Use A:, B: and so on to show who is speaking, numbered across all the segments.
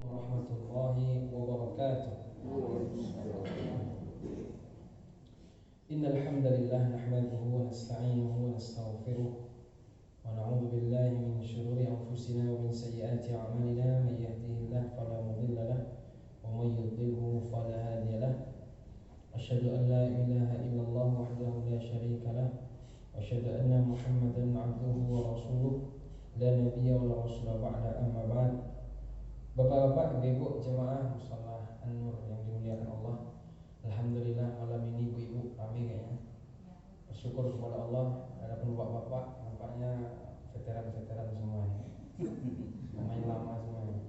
A: warahmatullahi wabarakatuh. Innal hamdalillah nahmaduhu wa nasta'inuhu wa nastaghfiruh wa na'udzu billahi min shururi anfusina wa min sayyiati a'malina may yahdihillahu fala mudilla lahu wa may yudlilhu fala hadiya lahu. Asyhadu an la ilaha illallah wahdahu la syarika lahu wa asyhadu anna Muhammadan 'abduhu wa rasuluh la nabiyya wa la rasula ba'da amma ba'd. Bapak-bapak, ibu-ibu jemaah musholah An-Nur yang dimuliakan Allah, alhamdulillah malam ini ibu-ibu ramai kayaknya. Bersyukur kepada Allah. Adapun bapak-bapak nampaknya veteran-veteran semuanya, pemain lama semuanya.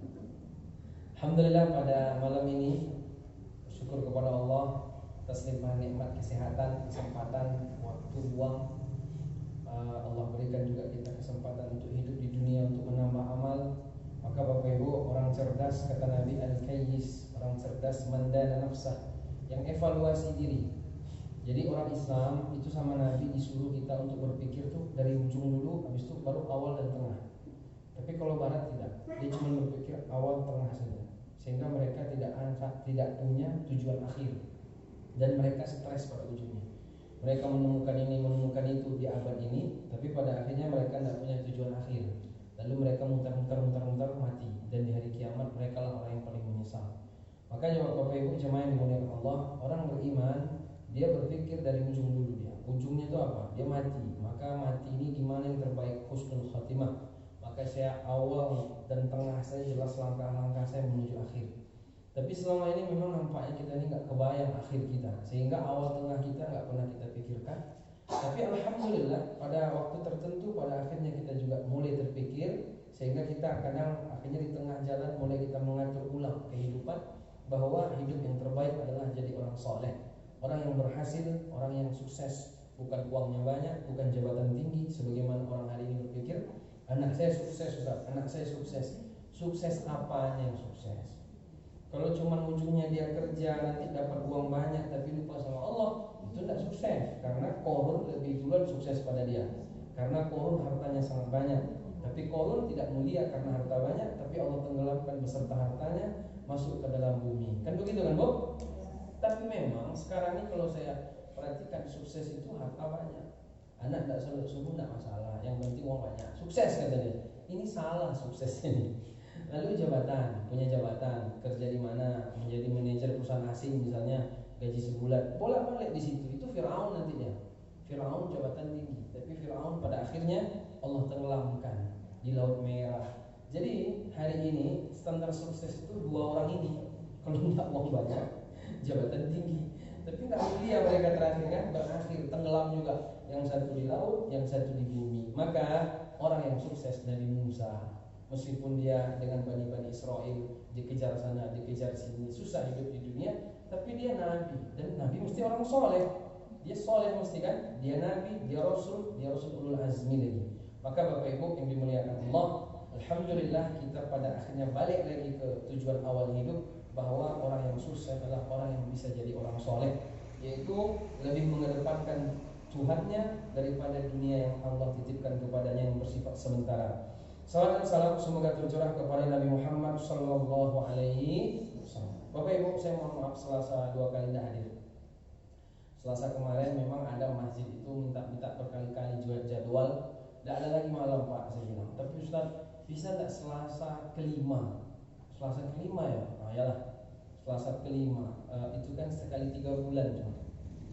A: Alhamdulillah pada malam ini bersyukur kepada Allah atas limpahan nikmat kesehatan, kesempatan, waktu luang. Allah berikan juga kita kesempatan untuk hidup di dunia untuk menambah amal. Maka Bapak Ibu, orang cerdas kata Nabi Al-Kayyis, orang cerdas mandana nafsah, yang evaluasi diri. Jadi orang Islam itu sama Nabi disuruh kita untuk berpikir tuh dari ujung dulu, habis itu baru awal dan tengah. Tapi kalau Barat tidak, dia cuma berpikir awal tengah saja, sehingga mereka tidak punya tujuan akhir dan mereka stres pada ujungnya. Mereka menemukan ini, menemukan itu di abad ini, tapi pada akhirnya mereka tidak punya tujuan akhir. Lalu mereka muter-muter mati, dan di hari kiamat mereka lah orang yang paling menyesal. Makanya Bapak Ibu jemaah yang dimuliakan Allah, orang beriman dia berpikir dari ujung dulu dia. Ujungnya itu apa? Dia mati. Maka mati ini gimana yang terbaik, husnul khatimah. Maka saya awal dan tengah saya jelas langkah-langkah saya menuju akhir. Tapi selama ini memang nampaknya kita ini nggak kebayang akhir kita, sehingga awal tengah kita nggak pernah kita pikirkan. Tapi alhamdulillah pada waktu tertentu pada akhirnya kita juga mulai terpikir, sehingga kita kadang akhirnya di tengah jalan mulai kita mengatur ulang kehidupan, bahwa hidup yang terbaik adalah jadi orang soleh, orang yang berhasil, orang yang sukses. Bukan uangnya banyak, bukan jabatan tinggi sebagaimana orang hari ini berpikir, anak saya sukses, Ustaz, anak saya sukses. Sukses apanya yang sukses? Kalau cuma ujungnya dia kerja nanti dapat uang banyak tapi lupa sama Allah, itu tidak sukses. Karena Qarun lebih duluan sukses pada dia, karena Qarun hartanya sangat banyak. Tapi Qarun tidak mulia karena harta banyak, tapi Allah tenggelamkan beserta hartanya masuk ke dalam bumi. Kan begitu kan, Bu? Tapi memang sekarang ini kalau saya perhatikan, sukses itu harta banyak. Anak tidak sholat subuh tidak masalah, yang penting uang banyak. Sukses katanya. Ini salah suksesnya nih. Lalu jabatan, punya jabatan, kerja di mana, menjadi manajer perusahaan asing misalnya, gaji sebulan, bolak-balik di situ. Itu Firaun nantinya. Firaun jabatan tinggi, tapi Firaun pada akhirnya Allah tenggelamkan di Laut Merah. Jadi hari ini standar sukses itu dua orang ini. Kalau tidak uang banyak, jabatan tinggi, tapi tidak mulia mereka terakhir kan, berakhir tenggelam juga. Yang satu di laut, yang satu di bumi. Maka orang yang sukses Nabi Musa, meskipun dia dengan Bani Israel dikejar sana, dikejar sini, susah hidup di dunia, tapi dia nabi, dan nabi mesti orang soleh. Dia soleh mesti kan, dia nabi, dia rasul ulul azmi lagi. Maka Bapak Ibu yang dimuliakan Allah, alhamdulillah kita pada akhirnya balik lagi ke tujuan awal hidup, bahwa orang yang sukses adalah orang yang bisa jadi orang soleh, yaitu lebih mengedepankan Tuhannya daripada dunia yang Allah titipkan kepadanya yang bersifat sementara. Salam dan salam semoga tercurah kepada Nabi Muhammad sallallahu alaihi wasallam. Bapak Ibu, saya mohon maaf Selasa 2 kali tidak hadir. Selasa kemarin memang ada masjid itu minta berkali-kali jual jadwal, tidak ada lagi malam Pak, saya bilang. Tapi Ustaz, bisa tidak Selasa kelima? Selasa kelima ya? Nah yalah, Selasa kelima. Itu kan sekali 3 bulan cuma.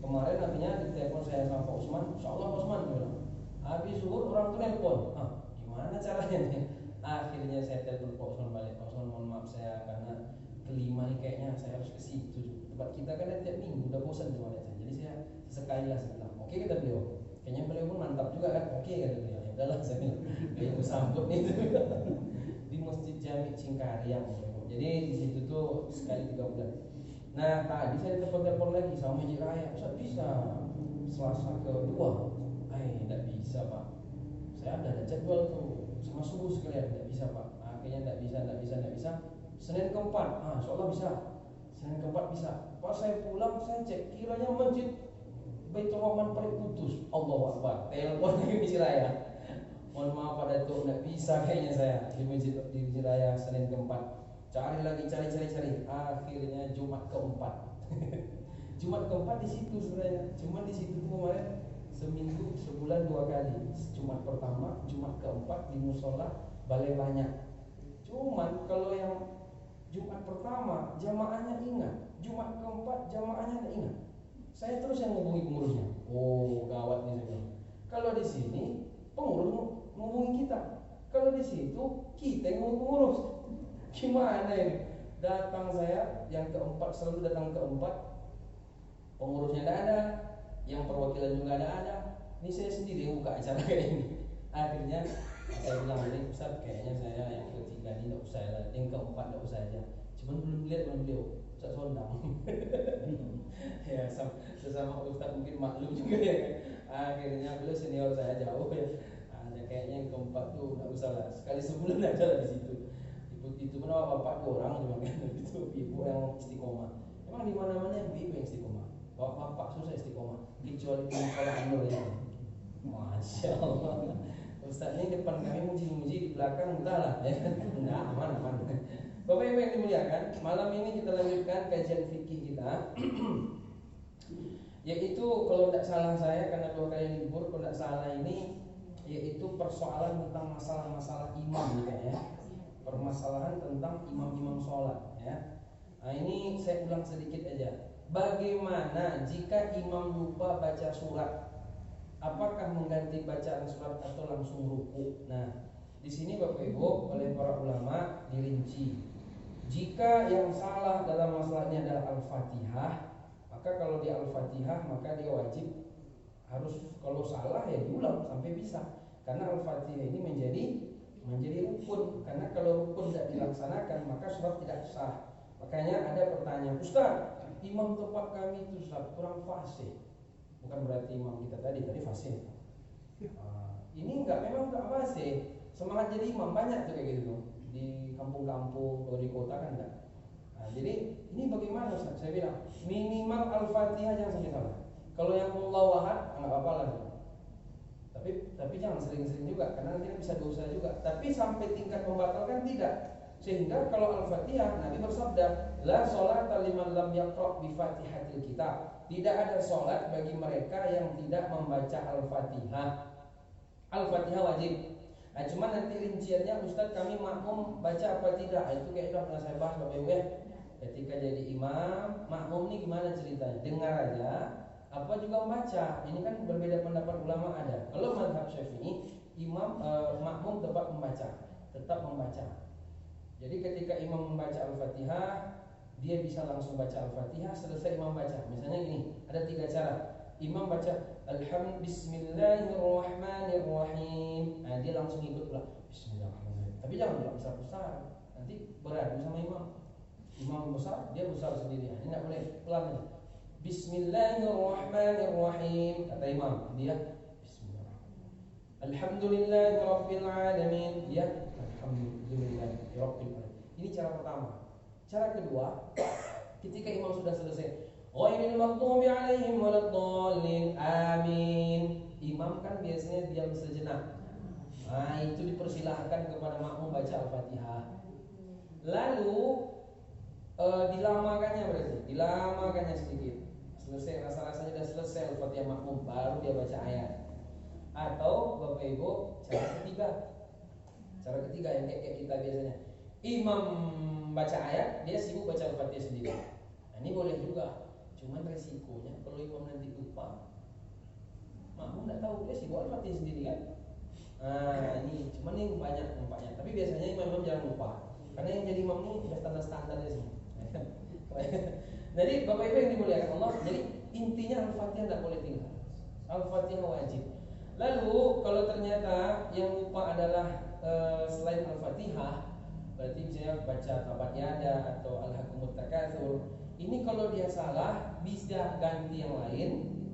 A: Kemarin akhirnya di telepon saya sama Pak Usman, insyaallah Pak Usman bilang, habis zuhur orang tuh nelpon, gimana caranya nih? Akhirnya saya telepon Pak Usman balik. Pak Usman, mohon maaf saya karena kelima ini kayaknya saya harus ke situ. Tempat kita kan tiap minggu udah bosan cuma aja. Jadi saya sesekali lah saya bilang, oke kata beliau. Kayaknya beliau pun mantap juga kan, oke kata beliau. Ya udahlah saya bilang, beliau sambut nih di Masjid Jami Cingkariang. Jadi di situ tuh sekali 3 bulan. Nah tadi saya telepon lagi sama Masjid Raya, Ustaz bisa Selasa kedua? Tidak bisa Pak, saya ada jadwal tuh sama subuh sekalian, tidak bisa Pak. Akhirnya tidak bisa. Senin keempat, insyaallah bisa. Senin keempat bisa. Pas saya pulang saya cek, kiranya Masjid Baitur Rahman paling putus. Allahu Akbar. Telepon lagi Masjid Raya. Mohon maaf Pak Datuk, tidak bisa kayaknya saya di Masjid Raya Senin keempat. Cari lagi, cari. Akhirnya Jumat keempat. Jumat keempat di situ sebenarnya. Cuma di situ tuh kemarin seminggu, sebulan 2 kali. Jumat pertama, Jumat keempat di musola Balai Banyak. Cuman kalau yang Jumat pertama jamaahnya ingat, Jumat keempat jamaahnya tidak ingat. Saya terus yang ngubungi pengurusnya. Oh, gawat nih saya bilang. Kalau di sini pengurus ngubungi kita. Kalau di situ kita yang ngubungi pengurus. Gimana ini? Datang saya yang keempat, selalu datang keempat. Pengurusnya tidak ada, yang perwakilan juga tidak ada. Ini saya sendiri yang buka acara kayak ini. Akhirnya saya bilang, ini Ustaz, kayaknya saya yang ketiga ini tidak usah lah, yang keempat tidak usah aja. Cuman belum lihat sama beliau, Ustaz Sondang. Ya, sesama Ustaz mungkin maklum juga ya. Akhirnya beliau senior saya jauh ya. Ada kayaknya yang keempat tuh tidak usah lah. Sekali sebulan aja lah di situ. Itu pun bapak 2 orang cuma kan itu ibu yang istiqomah. Memang di mana-mana ibu yang istiqomah. Bapak susah istiqomah, kecuali di sekolah Nur ya. Masya Allah. Ustaz ini depan kami muji-muji, di belakang entahlah ya. Enggak, aman. Bapak Ibu yang dimuliakan, malam ini kita lanjutkan kajian fikih kita. Yaitu kalau tidak salah saya, karena 2 kali libur, kalau tidak salah ini yaitu persoalan tentang masalah-masalah imam ya. Permasalahan tentang imam-imam sholat ya. Nah ini saya ulang sedikit aja. Bagaimana jika imam lupa baca surat? Apakah mengganti bacaan surat atau langsung ruku? Nah, di sini Bapak Ibu oleh para ulama dirinci. Jika yang salah dalam masalah ini adalah Al-Fatihah, maka kalau di Al-Fatihah maka dia wajib harus, kalau salah ya diulang sampai bisa. Karena Al-Fatihah ini menjadi rukun. Karena kalau rukun tidak dilaksanakan maka surat tidak sah. Makanya ada pertanyaan, Ustaz, imam tempat kami itu Ustaz kurang fasih. Bukan berarti imam kita tadi fasih. Ini memang enggak fasih. Semangat jadi imam banyak tuh kayak gitu di kampung-kampung atau di kota kan enggak. Nah, jadi ini bagaimana Ustaz? Saya bilang minimal Al-Fatihah jangan sampai salah. Kalau yang Allahu Ahad enggak apa-apa lah. Tapi jangan sering-sering juga karena nanti bisa dosa juga. Tapi sampai tingkat membatalkan tidak. Sehingga kalau Al-Fatihah Nabi bersabda, la sholata liman lam yaqra' bi Fatihatil Kitab. Tidak ada sholat bagi mereka yang tidak membaca Al-Fatihah. Al-Fatihah wajib. Nah, cuma nanti rinciannya Ustaz kami makmum baca apa tidak. Itu kayak udah pernah saya bahas Bapak Ibu ya. Ketika jadi imam, makmum ini gimana ceritanya? Dengar aja apa juga membaca. Ini kan berbeda pendapat ulama ada. Kalau mazhab Syafi'i, imam makmum tetap membaca. Jadi ketika imam membaca Al-Fatihah, dia bisa langsung baca Al-Fatihah selesai imam baca. Misalnya gini, ada 3 cara. Imam baca Bismillahirrahmanirrahim. Nah, dia langsung ikut pula Bismillahirrahmanirrahim. Tapi jangan bilang besar-besar, nanti beradu sama imam. Imam besar, dia besar sendiri. Ini tidak boleh, pelan aja. Bismillahirrahmanirrahim. Kata imam, dia Bismillahirrahmanirrahim. Alhamdulillahirrabbilalamin. Dia Alhamdulillahirabbil alamin. Ini cara pertama. Cara kedua, ketika imam sudah selesai, ghairil maghdubi alaihim waladdallin, amin. Imam kan biasanya diam sejenak. Nah, itu dipersilahkan kepada makmum baca Al-Fatihah. Lalu dilamakannya sedikit. Selesai, rasa-rasanya sudah selesai Al-Fatihah makmum, baru dia baca ayat. Atau Bapak Ibu, cara ketiga yang kayak kita biasanya, imam baca ayat, dia sibuk baca Al-Fatihah sendiri. Nah, ini boleh juga. Cuman resikonya kalau imam nanti lupa, makmum tidak tahu, dia sibuk Al-Fatihah sendiri kan. Nah, ini cuman ini banyak nampaknya. Tapi biasanya imam jangan lupa. Karena yang jadi imam ini sudah standar-standarnya semua. Jadi Bapak Ibu yang dimuliakan Allah, jadi intinya Al-Fatihah tidak boleh tinggal. Al-Fatihah wajib. Lalu kalau ternyata yang lupa adalah selain Al-Fatihah, berarti misalnya baca Tabat Yada atau Al-Hakumut Takatsur. Ini kalau dia salah bisa ganti yang lain.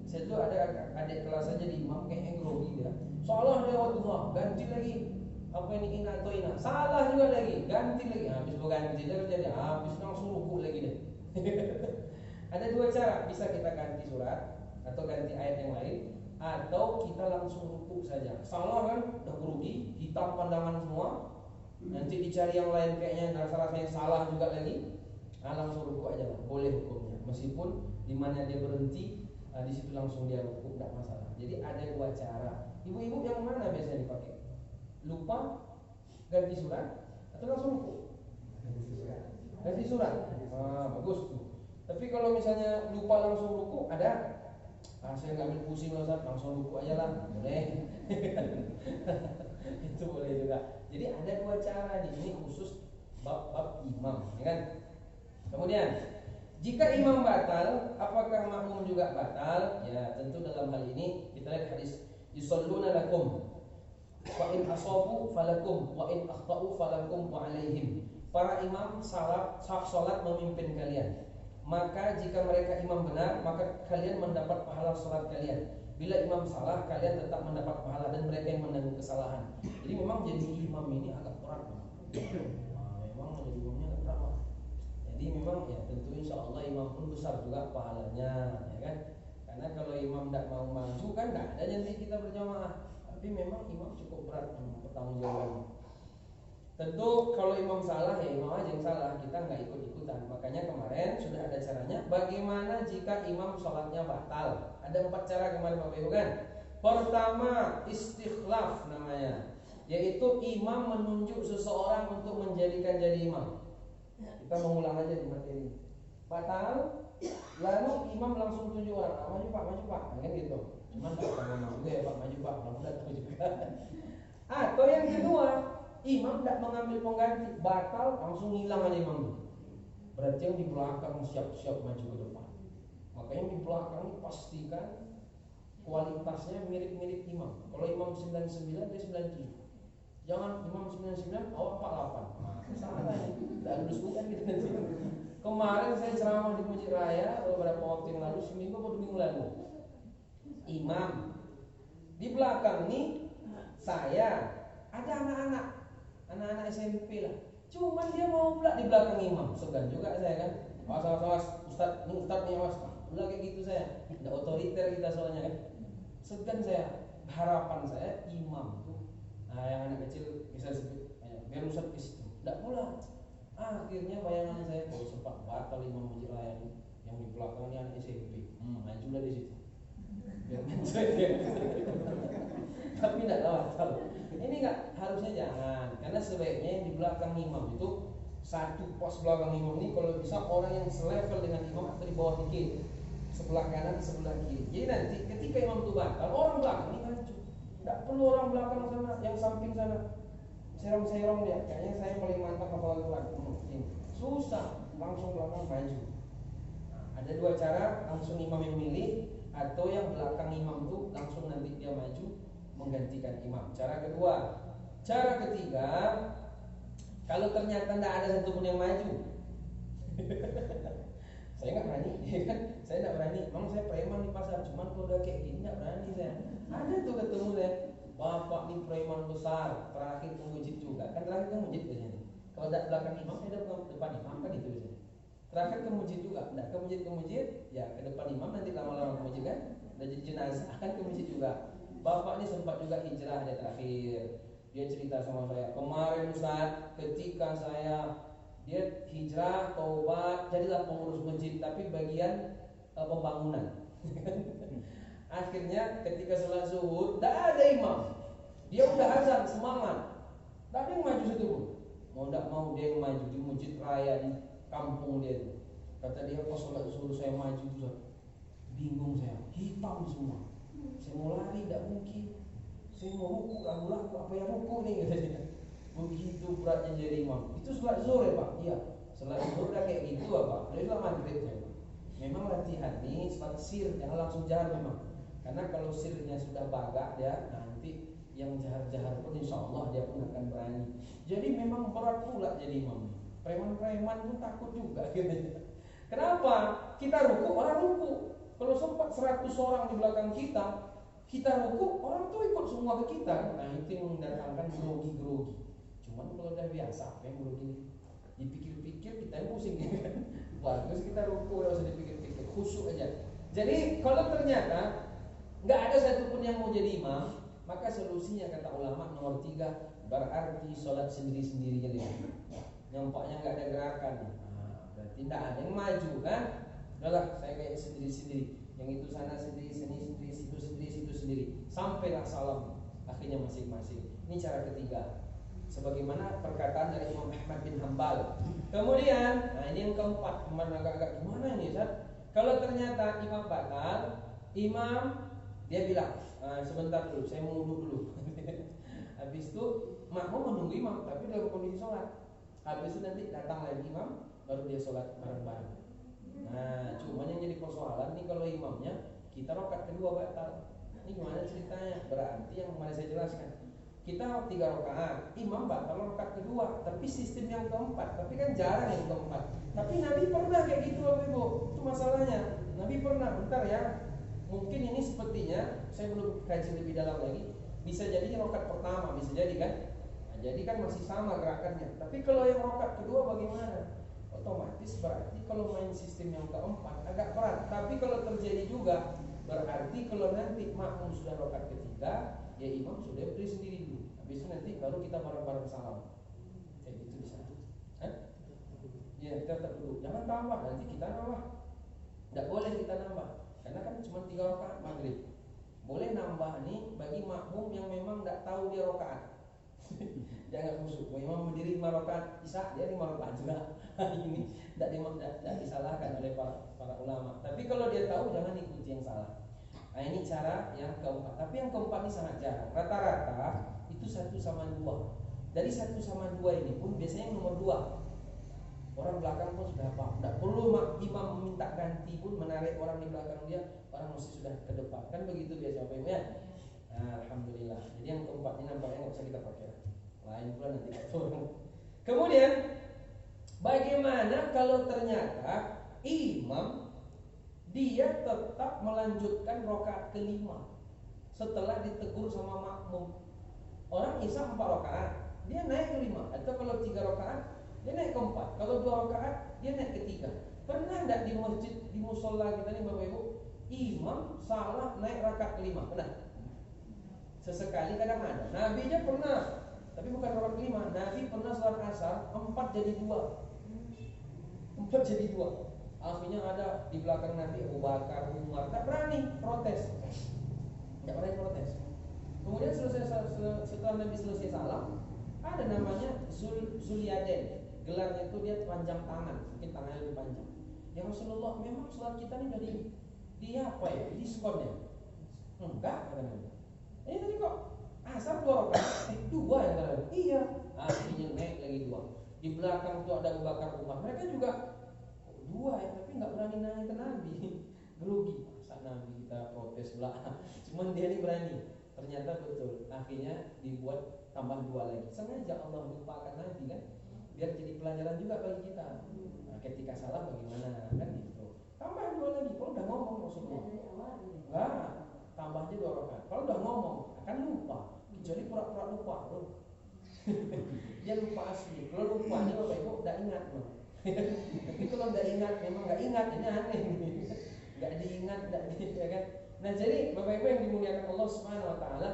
A: Saya tuh ada adik kelas aja di imam kayak grogi dia. Salah lewat dua, ganti lagi. Apa ini ina atau ina? Salah juga lagi, ganti lagi. Habis berganti dia jadi habis langsung ruku lagi deh. Ada 2 cara, bisa kita ganti surat atau ganti ayat yang lain, atau kita langsung ruku saja. Salah kan, udah grogi, hitam pandangan semua. nanti dicari yang lain kayaknya rasa-rasanya salah juga lagi, langsung ruku aja lah, boleh hukumnya. Meskipun di mana dia berhenti, di situ langsung dia ruku, tidak masalah. Jadi ada dua cara. Ibu-ibu yang mana biasanya dipakai? Lupa ganti surat atau langsung ruku? Ganti surat. Bagus tuh. Tapi kalau misalnya lupa langsung ruku, ada. Saya nggak ambil pusing loh Ustaz, langsung ruku aja lah, boleh. Itu boleh juga. Jadi ada dua cara nih, ini khusus bab imam, ya kan? Kemudian, jika imam batal, apakah makmum juga batal? Ya, tentu dalam hal ini kita lihat hadis yusalluna lakum wa in asabu falakum wa in akhtau falakum wa alaihim. Para imam salat memimpin kalian. Maka jika mereka imam benar, maka kalian mendapat pahala salat kalian. Bila imam salah, kalian tetap mendapat pahala dan mereka yang menanggung kesalahan. Jadi memang jadi imam ini agak berat. Memang jadi imamnya agak berat. Jadi memang ya tentu insya Allah imam pun besar juga pahalanya, ya kan? Karena kalau imam tidak mau maju kan tidak ada nanti kita berjamaah. Tapi memang imam cukup berat pertanggungjawabannya. Tentu kalau imam salah ya imam aja yang salah, kita nggak ikut-ikutan. Makanya kemarin sudah ada caranya. Bagaimana jika imam sholatnya batal? Ada 4 cara kemarin Bapak Ibu kan. Pertama, istikhlaf namanya, yaitu imam menunjuk seseorang untuk menjadikan jadi imam. Kita mengulang aja di materi. Batal, lalu imam langsung tunjuk orang, maju pak, kan gitu. Cuman tak mau juga ya pak, maju pak, kamu datang juga. Atau yang kedua, imam tidak mengambil pengganti, batal langsung hilang aja imam. Berarti yang di belakang siap-siap maju ke depan. Makanya di belakang ini pastikan kualitasnya mirip-mirip imam. Kalau imam 99 dia 97. Jangan imam 99 awak 48. Nah, salah ya. Tidak lulus bukan gitu nanti. Kemarin saya ceramah di Masjid Raya beberapa waktu yang lalu, seminggu atau 2 minggu lalu. Imam di belakang nih saya ada anak-anak SMP lah. Cuman dia mau pula di belakang imam. Segan juga saya kan. Awas Ustaz nih awas. Udah kayak gitu saya. Tidak otoriter kita soalnya kan. Segan saya. Harapan saya imam tuh. Nah, yang anak kecil bisa sebut biar Ustaz ke situ. Tidak pula. Akhirnya bayangan saya sempat batal imam Masjid Raya yang di belakang ini anak SMP. Majulah di situ. Biar saya. Tapi tidak batal. Ini enggak, harusnya jangan. Karena sebaiknya yang di belakang imam itu satu pos belakang imam ini kalau bisa orang yang selevel dengan imam atau di bawah dikit, sebelah kanan, sebelah kiri. Jadi nanti ketika imam itu batal, orang belakang ini maju. Tidak perlu orang belakang sana, yang samping sana serong-serong dia. Kayaknya saya paling mantap hafal Al-Quran. Susah, langsung belakang maju. Nah, ada 2 cara, langsung imam yang milih atau yang belakang imam itu langsung nanti dia maju menggantikan imam. Cara ketiga, kalau ternyata tidak ada satupun yang maju, saya nggak berani, ya kan? Saya nggak berani. Memang saya preman di pasar, cuman kalau udah kayak gini nggak berani saya. Ada tuh ketemu saya, bapak di preman besar, terakhir ke masjid juga. Kan terakhir ke masjid biasanya. Kalau tidak belakang imam, saya depan imam kan itu biasanya. Terakhir ke masjid juga, tidak ke masjid, ya ke depan imam nanti lama-lama ke masjid kan. Udah jadi jenazah kan ke masjid juga. Bapak ini sempat juga hijrah dia terakhir. Dia cerita sama saya, kemarin Ustaz, ketika dia hijrah, taubat, jadilah pengurus masjid, tapi bagian pembangunan. Akhirnya ketika sholat zuhur, tidak ada imam. Dia udah azan, semangat. Tidak ada yang maju situ pun. Mau tidak mau dia yang maju di masjid raya di kampung dia itu. Kata dia, pas sholat zuhur saya maju Ustaz. Bingung saya, hitam semua. Saya mau lari tidak mungkin. Saya mau ruku, lagu apa yang ruku nih katanya. Begitu beratnya jadi imam. Itu sholat zuhur ya Pak? Iya. Sholat zuhur udah kayak gitu apa? Udah itu maghrib saya. Memang latihan nih sholat sir, jangan langsung jahar memang. Karena kalau sirnya sudah bagak ya, nanti yang jahar-jahar pun insya Allah dia pun akan berani. Jadi memang berat pula jadi imam. Preman-preman pun takut juga gitu. Kenapa? Kita ruku, orang ruku. Kalau sempat 100 orang di belakang kita ruku, orang tuh ikut semua ke kita. Nah itu yang mendatangkan grogi-grogi. Cuman kalau udah biasa, apa yang grogi? Dipikir-pikir kita yang pusing kan. Bagus kita ruku, nggak usah dipikir-pikir, khusyuk aja. Jadi kalau ternyata nggak ada satupun yang mau jadi imam, maka solusinya kata ulama nomor 3, berarti sholat sendiri-sendiri aja deh. Nampaknya nggak ada gerakan. Berarti tidak ada yang maju kan? Udahlah, saya kayak sendiri-sendiri. Yang itu sana sendiri, sendiri, situ sendiri, situ sendiri. Sampailah salam akhirnya masing-masing. Ini cara ketiga. Sebagaimana perkataan dari Imam Ahmad bin Hanbal. Kemudian, nah ini yang keempat. Kemana agak-agak gimana ini Ustaz? Kalau ternyata imam batal, imam dia bilang, sebentar dulu, saya mau wudhu dulu. Habis itu makmum menunggu imam, tapi dalam kondisi sholat. Habis itu nanti datang lagi imam, baru dia sholat bareng-bareng. Nah, cuma yang jadi persoalan nih kalau imamnya kita rakaat kedua batal. Ini gimana ceritanya? Berarti yang kemarin saya jelaskan, kita 3 rakaat, imam batal rakaat kedua, tapi sistem yang keempat. Tapi kan jarang yang keempat. Tapi Nabi pernah kayak gitu Bapak Ibu. Itu masalahnya. Nabi pernah, bentar ya. Mungkin ini sepertinya saya belum kaji lebih dalam lagi. Bisa jadi rakaat pertama, bisa jadi kan? Nah, jadi kan masih sama gerakannya. Tapi kalau yang rakaat kedua bagaimana? Otomatis berarti kalau main sistem yang keempat agak berat. Tapi kalau terjadi juga berarti kalau nanti makmum sudah rakaat ketiga, ya imam sudah berdiri sendiri dulu. Habis itu nanti baru kita bareng-bareng salam. Kayak gitu bisa. Ya kita tetap dulu. Jangan tambah, nanti kita nambah. Tidak boleh kita nambah. Karena kan cuma 3 rakaat maghrib. Boleh nambah nih bagi makmum yang memang tidak tahu dia rakaat. Jangan khusyuk. Imam berdiri 5 rakaat isya, dia 5 rakaat juga. Ini tidak disalahkan oleh para ulama. Tapi kalau dia tahu jangan ikuti yang salah. Nah ini cara yang keempat. Tapi yang keempat ini sangat jarang. Rata-rata itu 1 sama 2. Dari 1 sama 2 ini pun biasanya nomor 2. Orang belakang pun sudah apa? Tidak perlu imam meminta ganti pun, menarik orang di belakang dia, orang mesti sudah ke depan. Kan begitu biasa Bapak Ibu ya. Nah, alhamdulillah. Jadi yang keempat ini nampaknya nggak usah kita pakai. Lain pula nanti orang. Kemudian bagaimana kalau ternyata imam dia tetap melanjutkan rakaat kelima setelah ditegur sama makmum? Orang isya 4 rakaat, dia naik ke 5. Atau kalau 3 rakaat dia naik ke 4. Kalau 2 rakaat dia naik ke 3. Pernah enggak di masjid, di musola kita nih Bapak Ibu, imam salah naik rakaat ke-5? Pernah? Sesekali kadang ada. Nabi aja pernah, tapi bukan rakaat ke-5. Nabi pernah salat asar 4 jadi 2. 4 jadi 2. Akhirnya ada di belakang Nabi Abu Bakar, Umar, tak berani protes. Tidak berani protes. Kemudian setelah Nabi selesai salam, ada namanya Zulyaden. Gelarnya itu dia panjang tangan, mungkin tangannya lebih panjang. Ya Rasulullah, memang sholat kita ini dari dia apa ya? Diskon ya? Enggak, kata Nabi. Ini tadi kok asar 2 rakaat, 2 ya kata Nabi. Iya. Akhirnya naik lagi 2. Di belakang itu ada Abu Bakar, Umar. Mereka juga 2 ya, tapi nggak berani nanya ke Nabi. Grogi. Masa Nabi kita protes pula. Cuman dia ini berani. Ternyata betul. Akhirnya dibuat tambah 2 lagi. Sengaja Allah lupakan Nabi kan, biar jadi pelajaran juga bagi kita. Nah, ketika salah bagaimana kan gitu. Tambah 2 lagi. Kalau udah ngomong Rasulullah. Enggak, tambah aja 2 rakaat. Kalau udah ngomong akan lupa. Kecuali pura-pura lupa loh. Dia lupa asli. Kalau lupa dia Bapak Ibu enggak ingat loh. Tapi kalau nggak ingat, memang nggak ingat, ini aneh. Nggak diingat, ya kan? Nah jadi Bapak Ibu yang dimuliakan Allah Subhanahu Wa Taala,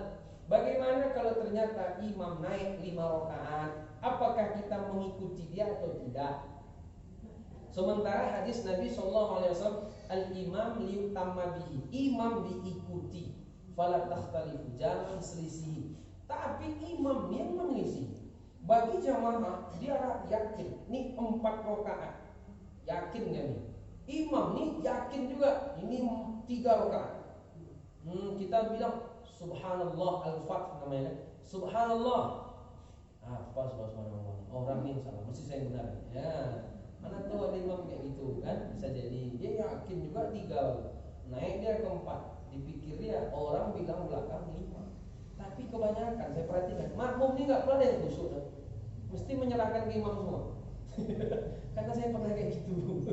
A: bagaimana kalau ternyata imam naik 5 rakaat, apakah kita mengikuti dia atau tidak? Sementara hadis Nabi Sallallahu Alaihi Wasallam, al imam liyutamma bihi, imam diikuti, fala takhtalifu, jangan selisih. Tapi imam yang menyelisih. Bagi jamaah dia yakin, ini 4 rakaat, yakin gak nih? Imam nih yakin juga, ini 3 rakaat. Kita bilang Subhanallah al-Fath namanya, Subhanallah. Apa Subhanallah? Orang nih salah, mesti saya benar. Ya, mana tahu ada imam kayak gitu kan? Bisa jadi dia yakin juga 3, naik dia ke 4. Dipikir dia orang bilang belakang 5. Tapi kebanyakan saya perhatikan makmum ini nggak pernah ada yang khusyuk, mesti menyerahkan ke imam semua. Karena saya pernah kayak gitu.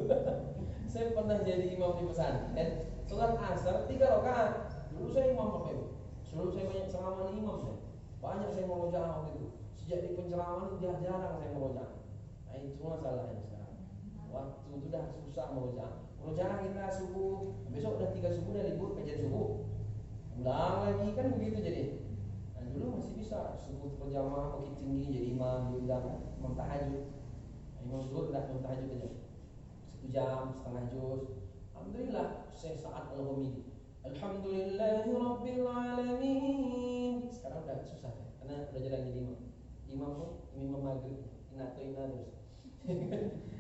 A: Saya pernah jadi imam di pesantren, sholat asar 3 rakaat. Dulu saya imam Bapak Ibu. Dulu saya banyak ceramah imam saya. Banyak saya merojaah waktu itu. Sejak di penceramaan jarang saya merojaah. Nah itu masalahnya sekarang. Waktu itu dah susah merojaah. Merojaah kita subuh, besok udah 3 subuh udah libur, kajian subuh. Ulang lagi kan begitu jadi. Dulu masih bisa subuh berjamaah Bukit Tinggi jadi imam diundang kan, imam tahajud. Imam zuhur dah imam tahajud aja 1 jam setengah juz. Alhamdulillah saya saat al-Ghamidi. Alhamdulillahirabbil alamin. Sekarang udah susah ya, karena udah jarang jadi imam. Imam pun imam maghrib, ina terus.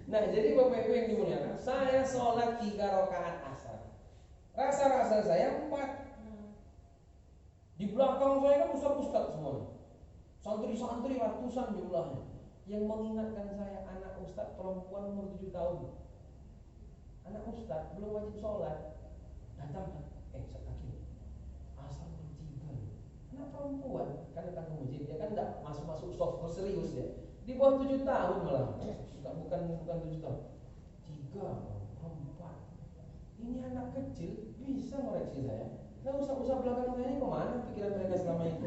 A: Nah, jadi Bapak Ibu yang dimuliakan, saya sholat 3 rakaat asar. Rasa-rasa saya 4. Di belakang saya kan ustaz-ustaz semuanya. Santri-santri ratusan jumlahnya. Yang mengingatkan saya anak ustaz perempuan umur 7 tahun. Anak ustaz belum wajib sholat. Datang kan, Ustaz Hakim, asar jam 3. Anak perempuan kan datang ke masjid, dia kan tidak masuk soft serius dia. Di bawah 7 tahun malah. Bukan 7 tahun. 3, 4. Ini anak kecil bisa ngoreksi saya. Nah, usah belakang saya ini kemana pikiran mereka selama itu?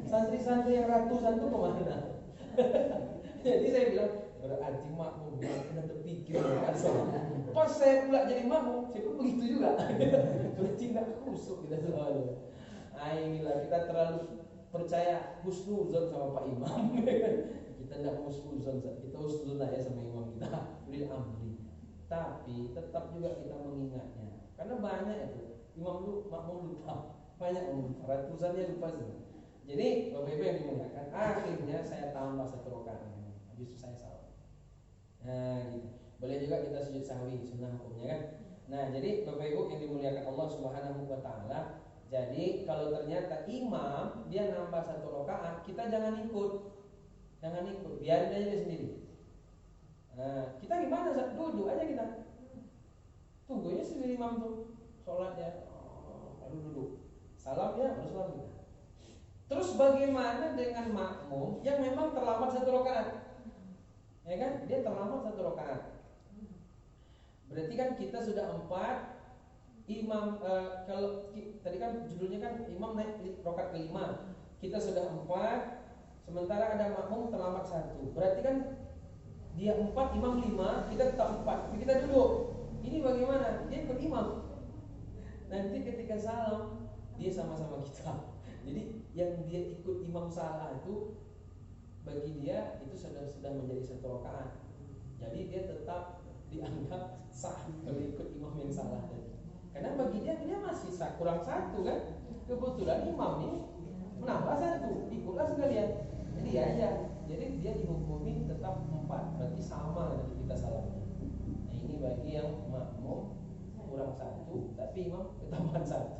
A: Santri-santri yang ratusan itu kemana? Jadi saya bilang, berarti makmum kena terpikir. Pas saya pula jadi makmum, saya pun begitu juga. Berarti nggak kusuk kita selalu. Inilah kita terlalu percaya husnuzon sama Pak Imam. Kita nggak husnuzon, kita husnuzon ya sama imam kita. Beri amri. Tapi tetap juga kita mengingatnya, karena banyak itu. Imam lu makmum lupa, banyak ratusannya lupa semua. Jadi Bapak Ibu yang dimuliakan, akhirnya saya tambah 1 rakaat, habis itu saya salah. Nah, gitu. Boleh juga kita sujud sahwi, sunnah hukumnya kan. Nah, jadi Bapak Ibu yang dimuliakan Allah Subhanahu wa taala, jadi kalau ternyata imam dia nambah 1 rakaat, kita jangan ikut, biarin aja dia sendiri. Nah, kita gimana? Duduk aja kita, tunggunya sendiri imam tuh. Sholat ya, baru duduk, salam ya, baru salam kita. Terus bagaimana dengan makmum yang memang terlambat 1 rakaat? Ya kan, dia terlambat 1 rakaat. Berarti kan kita sudah 4. Imam kalau tadi kan judulnya kan imam naik rakaat ke-5, kita sudah 4. Sementara ada makmum terlambat 1. Berarti kan dia 4, imam 5, kita tetap 4. Kita duduk. Ini bagaimana? Dia ikut imam. Nanti ketika salam dia sama-sama kita. Jadi yang dia ikut imam salah itu bagi dia itu sudah menjadi 1 rakaat. Jadi dia tetap dianggap sah kalau ikut imam yang salah tadi. Karena bagi dia masih kurang 1 kan. Kebetulan imam ini menambah 1, ikutlah sekalian. Jadi ya aja. Jadi dia dihukumin tetap 4. Berarti sama dengan kita salahnya. Nah, ini bagi yang makmum kurang 1, tapi imam ketambahan 1.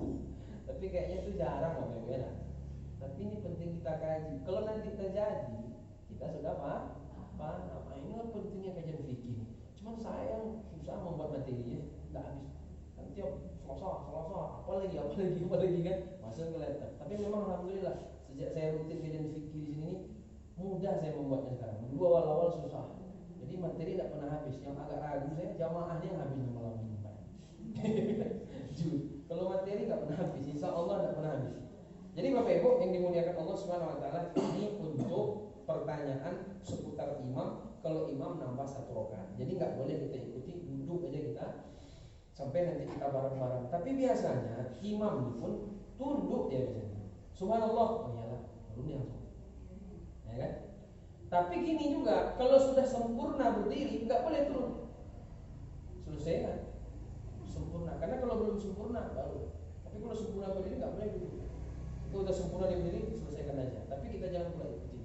A: Tapi kayaknya itu jarang loh memang. Tapi ini penting kita kaji. Kalau nanti terjadi, kita sudah paham. Nah, inilah pentingnya kajian fikih. Cuman sayang susah membuat materinya, nggak habis. Nanti selasa, apalagi kan, masuk ke laptop. Tapi memang alhamdulillah sejak saya rutin kajian fikih di sini, mudah saya membuatnya sekarang. Dulu awal-awal susah. Jadi materi tidak pernah habis. Yang agak ragu saya jamaahnya yang habis malam ini. Kalau materi nggak pernah habis, insya Allah nggak pernah habis. Jadi Bapak Ibu yang dimuliakan Allah Subhanahu wa taala, ini untuk pertanyaan seputar imam. Kalau imam nambah 1 rakaat, jadi nggak boleh kita ikuti, duduk aja kita sampai nanti kita bareng-bareng. Tapi biasanya imam pun tunduk dia biasanya. Subhanallah, oh iyalah, baru dia langsung. Ya kan? Tapi gini juga, kalau sudah sempurna berdiri nggak boleh turun. Selesai kan? Sempurna, karena kalau belum sempurna baru. Tapi kalau sempurna berdiri nggak boleh dulu. Itu udah sempurna di berdiri, selesaikan aja. Tapi kita jangan mulai ikutin.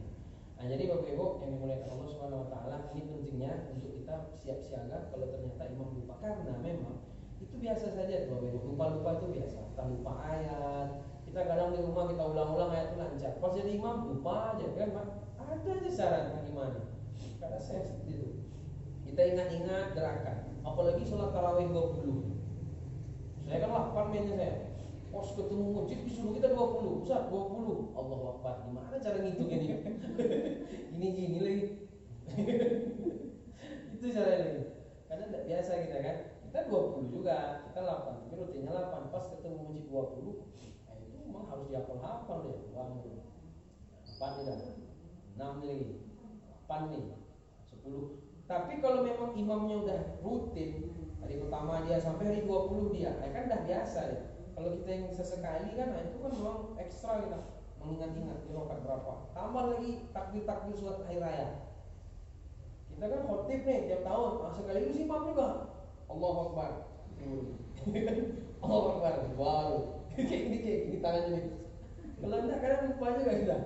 A: Nah, jadi Bapak Ibu yang dimuliakan Allah Subhanahu wa taala, ini pentingnya untuk kita siap siaga kalau ternyata imam lupa, karena memang itu biasa saja Bapak Ibu. Lupa itu biasa. Kita lupa ayat. Kita kadang di rumah kita ulang-ulang ayat itu lancar. Pas jadi imam lupa aja kan, Pak. Ada aja syarat gimana? Karena saya seperti itu. Kita ingat-ingat gerakan. Apalagi sholat tarawih 20. Saya kan 8 mainnya saya. Pas ketemu masjid disuruh kita 20. Ustaz 20. Allahu Akbar. Gimana cara ngitungnya nih? Gini lagi. Itu caranya lagi. Karena tidak biasa kita kan. Kita 20 juga, kita 8. Tapi rutinnya 8. Pas ketemu masjid 20, nah itu memang harus dihafal-hafal deh. 4 nih dah. 6 nih lagi. 8 nih. 10. Tapi kalau memang imamnya udah rutin, hari pertama dia sampai hari 20 dia, kan dah biasa ya. Kalau kita yang sesekali kan, nah itu kan memang ekstra kita. mengingat-ingat di rakaat berapa. Tambah lagi takbir-takbir sholat hari raya. Kita kan khotib nih tiap tahun, sekaligus imam juga. Allahu Akbar. Allahu Akbar. Wow. kayak gini tangannya nih. Kalau enggak kadang lupa juga kita.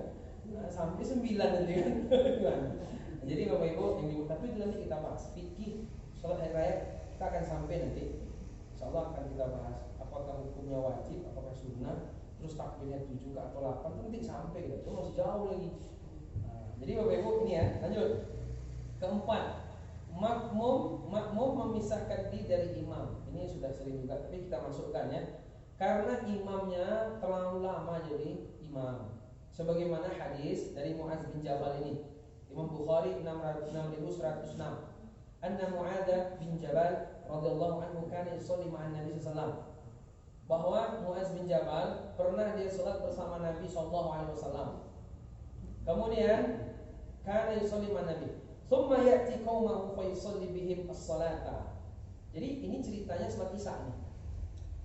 A: Nah, sampai 9 nanti kan. Jadi Bapak Ibu yang di tapi itu nanti kita bahas fikih sholat hari raya, kita akan sampai nanti. Insyaallah akan kita bahas apakah hukumnya wajib, apakah sunnah, terus takbirnya 7 atau 8 nanti sampai gitu. Itu masih jauh lagi. Nah, jadi Bapak Ibu ini ya, lanjut. Keempat, makmum memisahkan diri dari imam. Ini sudah sering juga, tapi kita masukkan ya. Karena imamnya terlalu lama jadi imam. Sebagaimana hadis dari Muaz bin Jabal ini. Imam Bukhari 6106. Anna Mu'adz bin Jabal radhiyallahu anhu kana yusalli ma'an Nabi sallallahu alaihi wasallam. Bahwa Mu'adz bin Jabal pernah dia salat bersama Nabi sallallahu alaihi wasallam. Kemudian kana yusalli ma'an Nabi. Tsumma ya'ti qaumahu fa yusalli bihim as-salata. Jadi ini ceritanya salat Isya nih.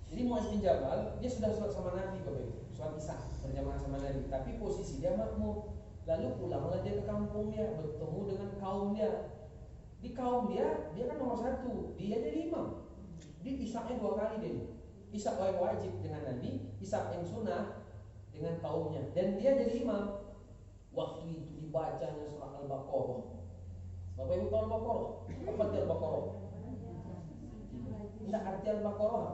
A: Jadi Mu'adz bin Jabal dia sudah salat sama Nabi Bapak Ibu. Salat Isya berjamaah sama Nabi, tapi posisi dia makmum. Lalu pulanglah dia ke kampung dia, bertemu dengan kaum dia. Di kaum dia kan nomor 1, dia jadi imam. Di Isya-nya 2 kali dia. Isya yang wajib dengan Nabi, Isya yang sunnah dengan kaumnya. Dan dia jadi imam. Waktu itu dibacanya surah Al-Baqarah. Bapak Ibu tahu Al-Baqarah? Apa arti Al-Baqarah? Tidak arti Al-Baqarah.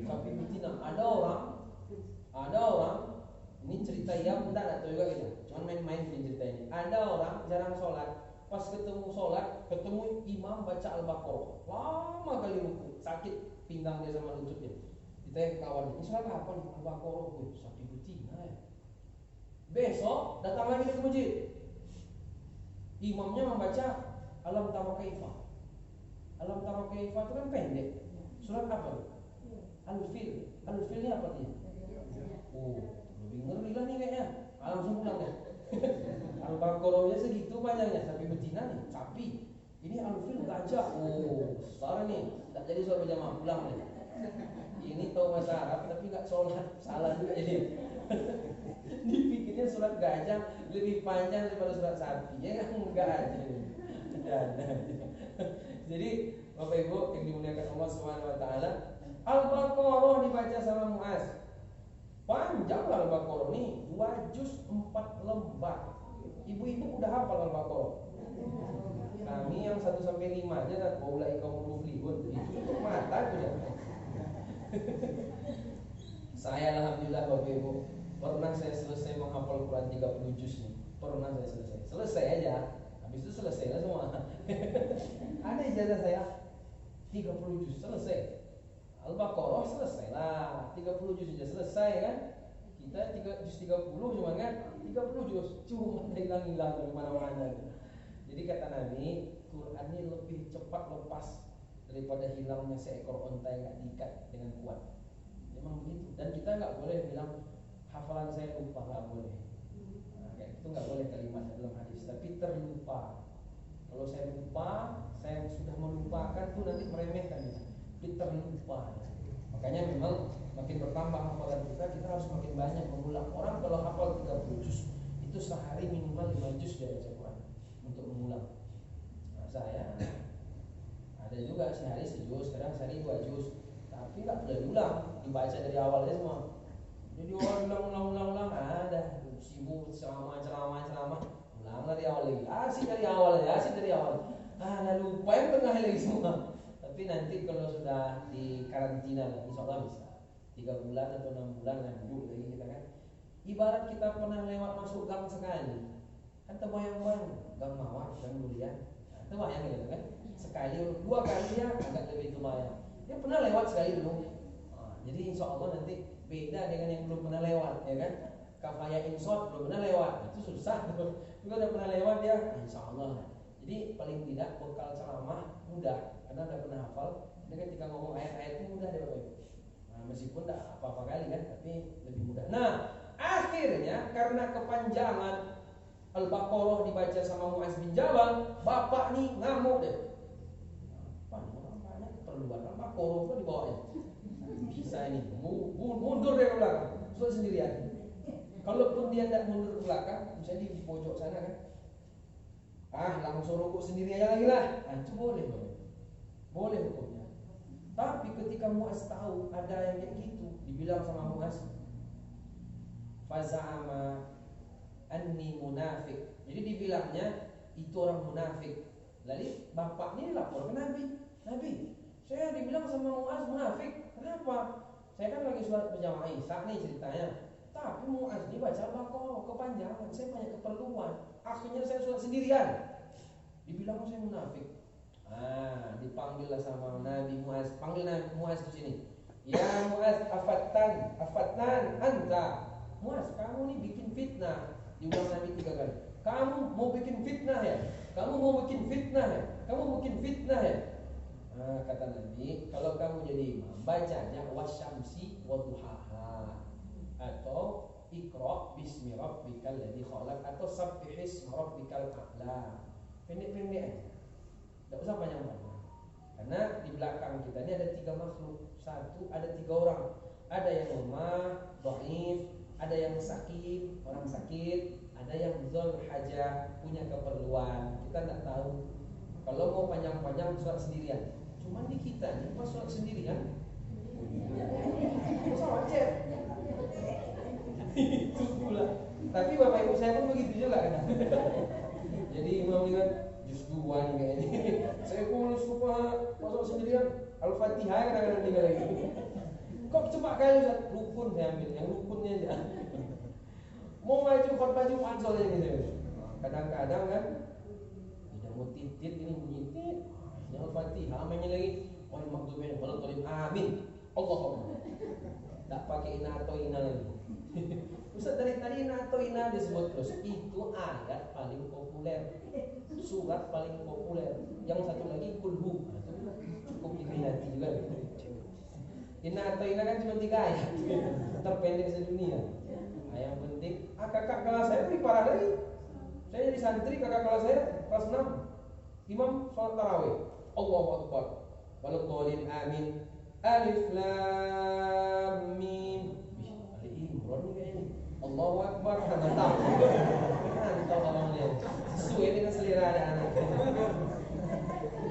A: Sapi betina. Ada orang ini cerita yang tidak tahu juga kita. Cuman main-main di cerita ini. Ada orang jarang sholat. Pas ketemu sholat, ketemu imam baca Al-Baqarah, lama kali ruku, sakit pinggang dia sama lututnya. Ditanya ke kawan, ini sholat apa nih? Al-Baqarah. Sapi betina ya. Besok datang lagi ke masjid. Imamnya membaca Alam Tara Kaifa. Alam Tara Kaifa itu kan pendek. Surat apa? Al-Fil. Al-Fil ini apa dia? Lebih ngeri lah nih kayaknya. Langsung pulang deh. Al-Baqarahnya segitu banyaknya, sapi betina nih, sapi. Ini Al-Fil gajah. Sekarang nih, tak jadi sholat berjamaah, pulang nih. Ini tahu bahasa Arab tapi nggak sholat, salah juga jadi. Dipikirnya surat gajah lebih panjang daripada surat sapi, ya kan enggak aja. Jadi Bapak Ibu yang dimuliakan Allah Subhanahu wa taala, Al-Baqarah dibaca sama Muaz. Panjang Al-Baqarah nih, 2 juz 4 lembar. Ibu-ibu udah hafal Al-Baqarah. Kami yang 1 sampai 5 aja dah mulai kaum muflihun. Itu mata tuh ya. Saya alhamdulillah Bapak Ibu, pernah saya selesai menghafal Quran 30 juz nih. Pernah saya selesai aja. Habis itu selesai lah semua. Ada ijazah saya 30 juz selesai. Al-Baqarah selesai lah, 30 juz sudah selesai kan. Kita 3 juz 30 cuma kan 30 juz cuma hilang-hilang dari mana-mana. Jadi kata Nabi, Quran ini lebih cepat lepas daripada hilangnya seekor unta yang gak diikat dengan kuat. Memang begitu. Dan kita nggak boleh bilang hafalan saya lupa, nggak boleh. Nah, kayak itu nggak boleh kalimat dalam hadis. Tapi terlupa. Kalau saya lupa, saya sudah melupakan tuh nanti meremehkan ya. Terlupa. Makanya memang makin bertambah hafalan kita harus makin banyak mengulang. Orang kalau hafal 30 juz itu sehari minimal 5 juz dia baca Quran untuk mengulang. Nah, saya ada juga sehari sejuz, kadang sehari 2 juz. Tapi nggak boleh diulang, dibaca dari awalnya semua. Jadi orang ulang, ada sibuk ceramah, ulang dari awal lagi. Asik dari awal. Nah, lupa yang tengah lagi semua. Tapi nanti kalau sudah di karantina lagi, insya Allah bisa 3 bulan atau 6 bulan lanjut lagi kita kan. Ibarat kita pernah lewat masuk gang sekali, kan terbayang-bayang gang Mawar, gang Durian, nah, terbayang gitu kan. Sekali, 2 kali ya agak lebih terbayang. Dia pernah lewat sekali dulu. Nah, jadi insya Allah nanti beda dengan yang belum pernah lewat, ya kan? Kafaya insot belum pernah lewat, itu susah. Juga udah pernah lewat ya, insya Allah. Jadi paling tidak bekal ceramah mudah. Karena udah pernah hafal, jadi ketika ngomong ayat-ayat itu mudah deh Bapak Ibu. Nah, meskipun tidak apa-apa kali kan, tapi lebih mudah. Nah, akhirnya karena kepanjangan Al-Baqarah dibaca sama Muaz bin Jabal, bapak nih ngamuk deh. Banyak keperluan Al-Baqarah itu dibawanya. Bisa ini, mundur dari belakang, sudah sendirian. Kalaupun dia tidak mundur ke belakang, misalnya di pojok sana kan, langsung rukuk sendiri aja lagi lah, itu boleh dong, boleh hukumnya. Tapi ketika Muaz tahu ada yang kayak gitu, dibilang sama Muaz, faza'ama anni munafik. Jadi dibilangnya itu orang munafik. Lalu bapaknya lapor ke Nabi. Nabi, saya dibilang sama Muaz munafik. Kenapa? Saya kan lagi sholat berjamaah Isya nih ceritanya. Tapi Muaz ini baca Baqarah kepanjangan. Saya banyak keperluan. Akhirnya saya sholat sendirian. Dibilang saya munafik. Dipanggillah sama Nabi Muaz. Panggil Nabi Muaz ke sini. Ya Muaz, afatnan anta. Muaz, kamu nih bikin fitnah. Diulang Nabi 3 kali. Kamu mau bikin fitnah ya? Kamu mau bikin fitnah ya? Kamu mau bikin fitnah ya? Kata Nabi, kalau kamu jadi imam, bacanya wasyamsi waduhaha, atau Iqra bismi rabbikal ladzi khalaq, atau sabbihisma rabbikal a'la. Pendek-pendek aja. Enggak usah panjang-panjang. Karena di belakang kita ini ada 3 makhluk. Satu, ada 3 orang. Ada yang lemah, dhaif, ada yang sakit, orang sakit, ada yang dzul hajah, punya keperluan. Kita tidak tahu. Kalau mau panjang-panjang sholat sendirian. Cuman di kita nih pas sholat sendirian, sama aja. Itu pula. Tapi bapak ibu saya pun begitu juga kan. Jadi imam lihat juz 2 nih kayaknya. Saya pun suka masuk sendirian Al-Fatihah kadang-kadang 3 lagi. Kok cepat kali Ustaz? Rukun saya ambil, yang rukunnya aja. Mau maju khutbah Jumat soalnya ini saya. Kadang-kadang kan tidak mau titit ini bunyi tit. Yang Al-Fatihah mainnya lagi. Wal maghdubi alaihim waladdallin. Amin. Allahumma. Tak pakai ina atau ina lagi. Ustaz dari tadi ina atau ina disebut terus. Itu ayat paling populer. Surat paling populer. Yang satu lagi kulhu. Cukup diminati juga. Inna atau ina kan cuma 3 ayat. Terpendek sedunia. Yang penting, kakak kelas saya lebih parah lagi. Saya jadi santri, kakak kelas saya kelas 6. Imam sholat tarawih. Allahu Akbar. Waladdallin amin. Alif lam mim. Ali Imran nih kayaknya. Allahu Akbar. Mantap. Mantap kalau lihat. Sesuai dengan selera anak.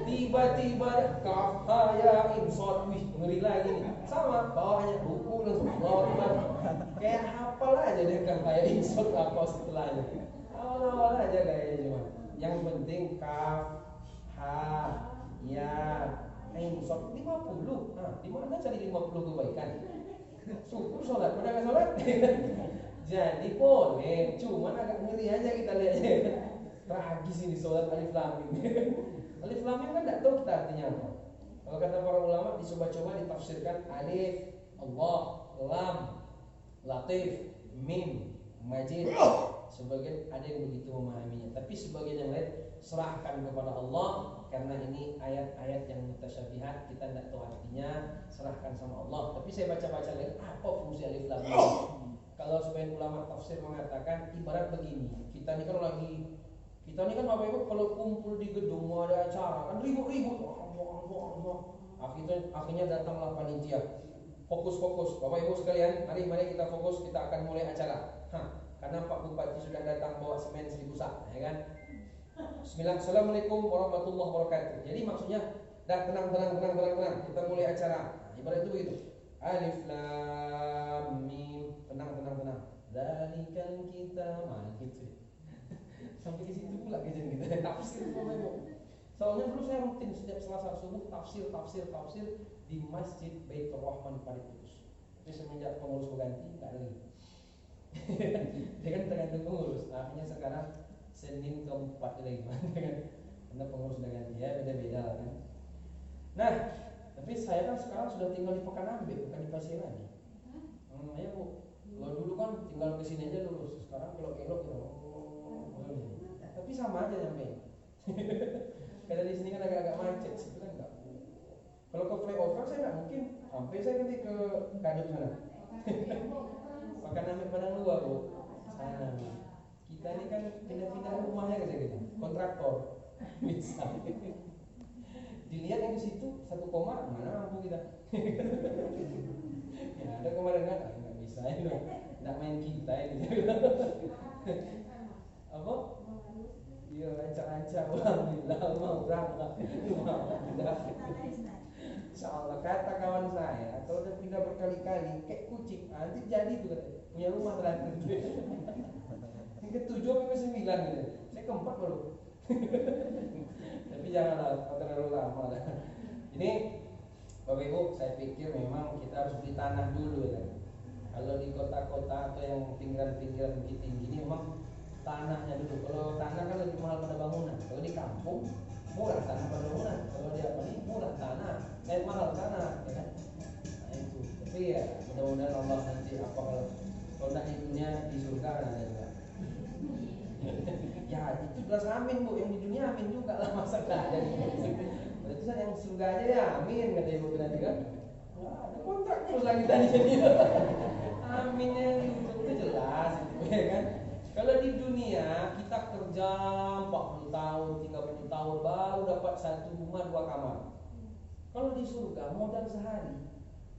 A: Tiba-tiba kaf ya insot, ngeri lagi nih. Sama bawahnya buku langsung Allahu Akbar. Kayak hafal aja deh kan kayak insot apa setelahnya. Awal-awal aja kayaknya cuma. Yang penting kaf, ha, ya, insot 50. Di mana cari 50 kebaikan? Syukur sholat, pada nggak sholat. Jadi boleh, cuman agak ngeri aja kita lihatnya. Tragis ini sholat alif lam mim. Alif lam mim kan tidak tahu kita artinya apa. Kalau kata para ulama dicoba-coba ditafsirkan alif Allah, lam latif, mim majid. Sebagian ada yang begitu memahaminya, tapi sebagian yang lain serahkan kepada Allah karena ini ayat-ayat yang mutasyabihat, kita tidak tahu artinya, serahkan sama Allah. Tapi saya baca-baca lagi apa fungsi alif lam mim. Kalau sebagian ulama tafsir mengatakan ibarat begini, kita ini kan Bapak Ibu kalau kumpul di gedung mau ada acara kan ribut-ribut, akhirnya datanglah panitia. Fokus Bapak Ibu sekalian, mari kita fokus, kita akan mulai acara. Karena Pak Bupati sudah datang bawa semen 1000 sak, ya kan? Bismillah, Assalamualaikum warahmatullahi wabarakatuh. Jadi maksudnya dah tenang, kita mulai acara. Ibarat itu begitu. Alif lam mim, tenang. Dzalikal kitab, gitu. Sampai ke situ pula kajian kita tafsir Bapak Ibu. Soalnya dulu saya rutin setiap Selasa subuh tafsir di Masjid Baitur Rahman Paripurus. Tapi semenjak pengurus berganti enggak ada lagi. Dia kan tergantung pengurus. Akhirnya sekarang Senin keempat lagi karena pengurus sudah ganti ya, beda-beda kan. Nah, tapi saya kan sekarang sudah tinggal di Pekanambe, bukan di Pasir lagi. Ya Bu, kalau dulu kan tinggal ke sini aja lurus. Sekarang belok-belok gitu. Tapi sama aja nyampe. Karena di sini kan agak-agak macet, situ kan enggak. Kalau ke flyover saya enggak mungkin sampai saya nanti ke Kadut sana. Pekanambe Padang Luar Bu. Sana. Kita ini kan pindah-pindah rumahnya gitu. Kontraktor. Bisa. Dilihat yang di situ 1 koma mana mampu kita. Ya ada kemarin kan enggak bisa itu. tidak main kita ini. Apa? Iya, ancam-ancam. Alhamdulillah mau berangkat. Insyaallah kata kawan saya, kalau udah pindah berkali-kali kayak kucing, nanti jadi tuh katanya, punya rumah terakhir. Yang ketujuh sampai ke-9 gitu. Saya keempat baru. Tapi janganlah terlalu lama lah. Ini Bapak Ibu, saya pikir memang kita harus beli tanah dulu ya. Kalau di kota-kota atau yang pinggiran-pinggiran bukit tinggi ini memang tanahnya dulu. Kalau tanah kan lebih mahal pada bangunan. Kalau di kampung murah tanah pada bangunan. Kalau di apa nih murah tanah, mahal tanah, ya kan? Nah itu. Tapi ya mudah-mudahan Allah nanti apa kalau di dunia di surga ada juga. Ya itu jelas amin Bu, yang di dunia amin juga lah, masa nggak ada. Berarti kan yang surga aja ya amin kata Ibu tadi kan. Wah, ada kontrak terus lagi tadi jadi. Aminnya itu jelas itu ya kan. Kalau di dunia kita kerja 40 tahun, 30 tahun baru dapat satu rumah 2 kamar. Kalau di surga modal sehari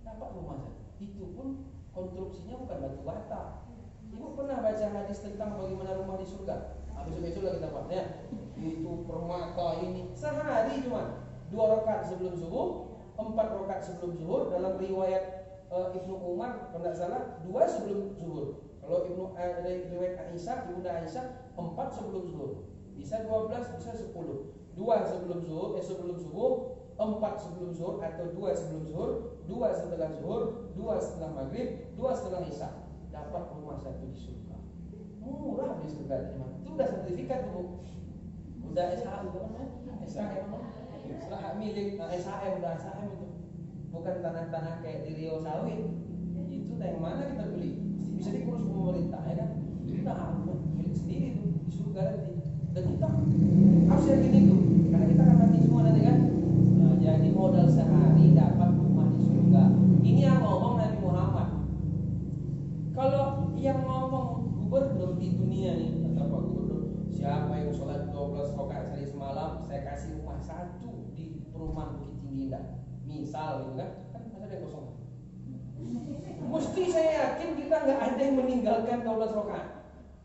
A: dapat rumah satu. Itu pun konstruksinya bukan batu bata. Ibu pernah baca hadis tentang bagaimana rumah di surga? Besok-besok lah kita bahas ya. Itu permata ini sehari cuma 2 rakaat sebelum subuh, 4 rakaat sebelum zuhur. Dalam riwayat Ibnu Umar kalau tidak salah 2 sebelum zuhur. Kalau riwayat Aisyah, Ibunda Aisyah 4 sebelum zuhur. Bisa 12, bisa 10. 2 sebelum zuhur, sebelum subuh, 4 sebelum zuhur atau 2 sebelum zuhur, 2 setelah zuhur, 2 setelah maghrib, 2 setelah isya. Dapat rumah satu di surga. Murah di surga. Itu udah sertifikat Bu. Udah SHM apa namanya? SHM apa? Setelah hak milik SHM, udah SHM itu. Bukan tanah-tanah kayak di Riau sawit. Itu dari mana kita beli? Bisa diurus pemerintah ya kan? Kita milik sendiri tuh di surga nanti. Dan kita harus yakin itu, karena kita akan mati semua nanti kan. Nah, jadi modal sehari dapat rumah di surga. Ini yang ngomong Nabi Muhammad. Kalau yang ngomong gubernur di dunia nih, kata Pak Gubernur, siapa yang sholat 12 rakaat sehari semalam, saya kasih rumah satu di perumahan Bukit Tinggi Indah. Misal gitu kan? Kan masa ada yang kosong. Mesti saya yakin kita nggak ada yang meninggalkan 12 rakaat.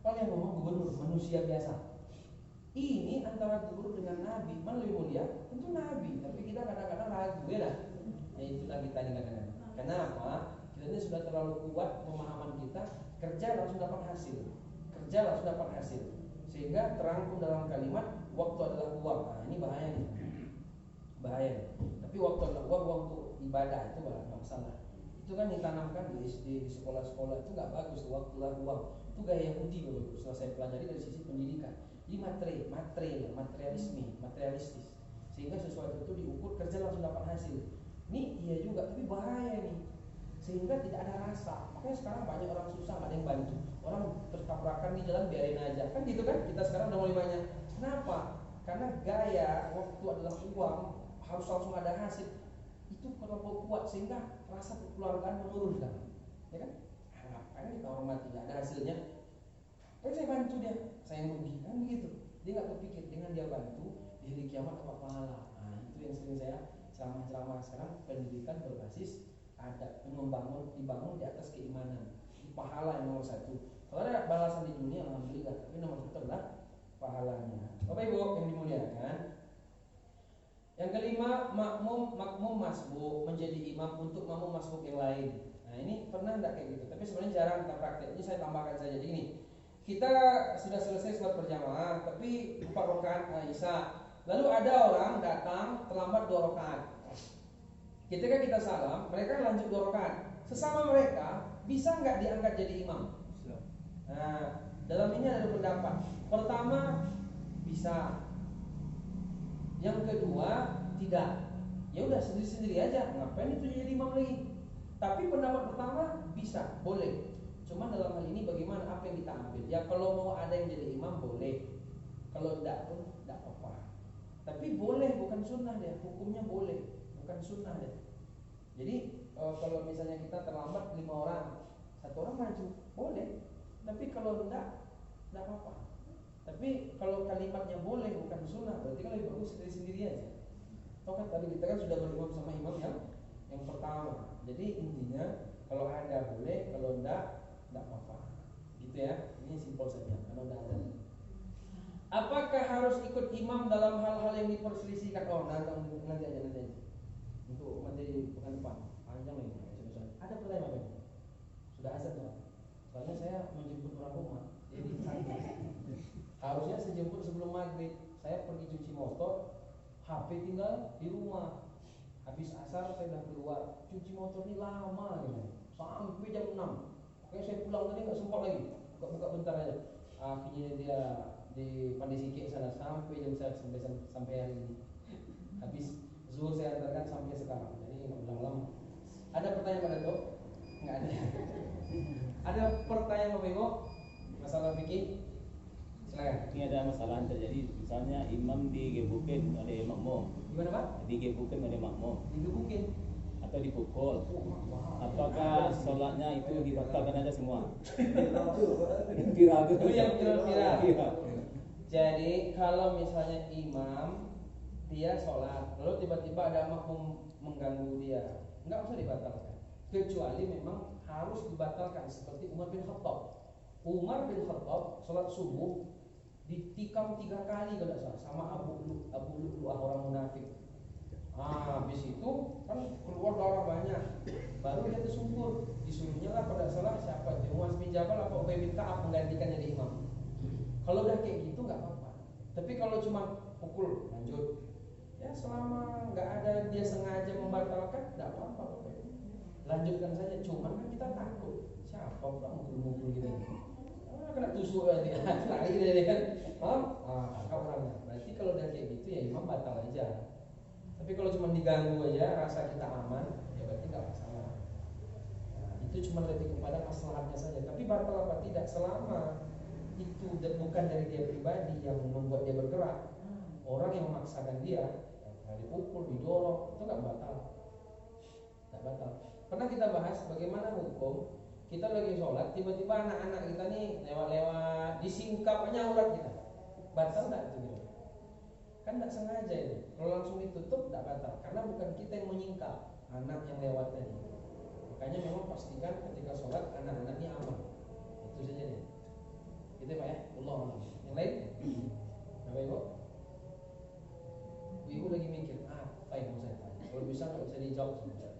A: Kalau yang ngomong gubernur manusia biasa. Ini antara guru dengan nabi, mana lebih mulia? Tentu nabi, tapi kita kadang-kadang ragu ya lah. Ya itulah kita ini kadang-kadang. Kenapa? Kita ini sudah terlalu kuat pemahaman kita, kerja langsung dapat hasil. Kerja langsung dapat hasil. Sehingga terangkum dalam kalimat waktu adalah uang. Nah, ini bahaya nih. Bahaya. Tapi waktu adalah uang, waktu ibadah itu nggak masalah. Itu kan ditanamkan di SD, di sekolah-sekolah itu nggak bagus. Waktu adalah uang. Itu gaya Yahudi loh. Setelah saya pelajari dari sisi pendidikan. Jadi materialistis. Sehingga sesuatu itu diukur kerja langsung dapat hasil. Ini iya juga, tapi bahaya nih. Sehingga tidak ada rasa. Makanya sekarang banyak orang susah, nggak ada yang bantu. Orang tertabrakan di jalan biarin aja. Kan gitu kan? Kita sekarang udah mulai banyak. Kenapa? Karena gaya waktu adalah uang, harus langsung ada hasil. Itu terlalu kuat sehingga rasa kekeluargaan menurun kan? Ya kan? Ngapain kita hormati, nggak ada hasilnya. Tapi saya bantu dia, saya yang rugi kan begitu. Dia nggak berpikir dengan dia bantu di hari kiamat dapat pahala. Nah itu yang sering saya ceramah-ceramah sekarang. Pendidikan berbasis ada dibangun di atas keimanan. Pahala yang nomor 1. Kalau ada balasan di dunia alhamdulillah, tapi nomor 1 adalah pahalanya. Bapak Ibu yang dimuliakan. Yang kelima, makmum masbuk, menjadi imam untuk makmum masbuk yang lain. Nah ini pernah enggak kayak gitu? Tapi sebenarnya jarang kita praktek. Ini saya tambahkan saja. Jadi ini kita sudah selesai sholat berjamaah, tapi 4 rakaat Isya. Lalu ada orang datang terlambat 2 rakaat. Ketika kita salam, mereka lanjut 2 rakaat. Sesama mereka bisa nggak diangkat jadi imam? Nah, dalam ini ada pendapat. Pertama, bisa. Yang kedua, tidak. Ya udah sendiri-sendiri aja. Ngapain itu jadi imam lagi? Tapi pendapat pertama bisa, boleh. Cuma dalam hal ini bagaimana apa yang kita ambil? Ya kalau mau ada yang jadi imam boleh. Kalau tidak pun tidak apa-apa. Tapi boleh, bukan sunnah deh. Hukumnya boleh, bukan sunnah deh. Jadi kalau misalnya kita terlambat 5 orang, 1 orang maju, boleh. Tapi kalau tidak apa-apa. Tapi kalau kalimatnya boleh bukan sunnah, berarti kan lebih bagus sendiri-sendiri aja. Toh kan tadi kita kan sudah berimam sama imam yang pertama. Jadi intinya kalau ada boleh, kalau tidak tidak apa-apa. Gitu ya. Ini simpel saja karena udah ada. Apakah harus ikut imam dalam hal-hal yang diperselisihkan? Oh, nanti aja. Untuk materi pekan depan panjang lagi. Ada pertanyaan apa? Sudah azan soalnya. Soalnya saya menjemput orang rumah. Jadi harusnya saya jemput sebelum maghrib. Saya pergi cuci motor, HP tinggal di rumah. Habis asar saya udah keluar. Cuci motor ini lama gitu. Sampai jam 6. Oke, saya pulang tadi nggak sempat lagi. Buka bentar aja. Akhirnya dia di Pandai Sike sana sampai jam sampai hari ini. Habis zuhur saya antarkan sampai sekarang. Jadi nggak lama-lama. Ada pertanyaan pada itu? Nggak ada. Ada pertanyaan Bapak Ibu? Masalah fikih? Silakan.
B: Ini ada masalah yang terjadi, misalnya imam digebukin oleh makmum.
A: Gimana Pak?
B: Digebukin oleh makmum.
A: Digebukin
B: atau dipukul. Apakah sholatnya itu dibatalkan aja semua?
A: Itu yang viral. Jadi kalau misalnya imam dia sholat, lalu tiba-tiba ada makmum mengganggu dia, nggak usah dibatalkan. Kecuali memang harus dibatalkan seperti Umar bin Khattab. Umar bin Khattab sholat subuh ditikam 3 kali kalau salah sama Abu Lu'lu'ah orang munafik. Habis itu kan keluar darah banyak, baru dia tersungkur. Disuruhnya lah pada salah siapa? Muaz bin Jabal apa Ubay bin Ka'ab menggantikan jadi imam. Kalau udah kayak gitu nggak apa-apa. Tapi kalau cuma pukul lanjut, ya selama nggak ada dia sengaja membatalkan, nggak apa-apa. Lanjutkan saja. Cuman kan kita takut siapa pula mukul-mukul gitu. Kena tusuk nanti lari dia kan. Orangnya. Berarti kalau udah kayak gitu ya imam batal aja. Tapi kalau cuma diganggu aja, rasa kita aman, ya berarti nggak masalah. Nah, itu cuma lebih kepada masalahnya saja. Tapi batal apa tidak selama itu bukan dari dia pribadi yang membuat dia bergerak. Orang yang memaksakan dia, dipukul, didorong, itu nggak batal. Nggak batal. Pernah kita bahas bagaimana hukum kita lagi sholat, tiba-tiba anak-anak kita nih lewat-lewat disingkapnya aurat kita, batal nggak itu gitu? Kan nggak sengaja itu. Kalau langsung ditutup nggak batal, karena bukan kita yang menyingkap anak yang lewat tadi. Makanya memang pastikan ketika sholat anak-anaknya aman. Itu saja deh. Gitu Pak ya. Allah. Yang lain? Bapak Ibu? Ibu lagi mikir, apa yang mau saya tanya? Kalau bisa nggak bisa dijawab sama saya.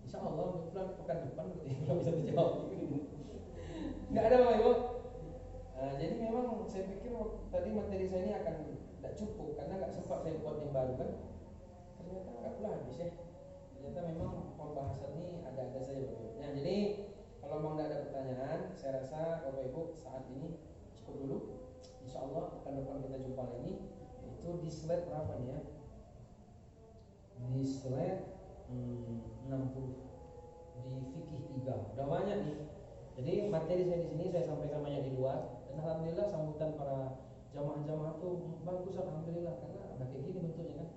A: Insya Allah pekan depan kalau bisa dijawab. Nggak ada Bapak Ibu. Jadi memang saya pikir tadi materi saya ini akan tidak cukup karena nggak sempat saya buat yang baru kan. Ternyata nggak pula habis ya. Ternyata memang pembahasan ini ada-ada saja Bapak Ibu. Nah jadi kalau memang tidak ada pertanyaan, saya rasa Bapak Ibu saat ini cukup dulu. Insya Allah pekan depan kita jumpa lagi. Itu di slide berapa nih ya? Di slide 60 di fikih 3. Udah banyak nih. Jadi materi saya di sini saya sampaikan banyak di luar dan alhamdulillah sambutan para jamaah-jamaah tuh bagus alhamdulillah karena ada kayak gini bentuknya kan.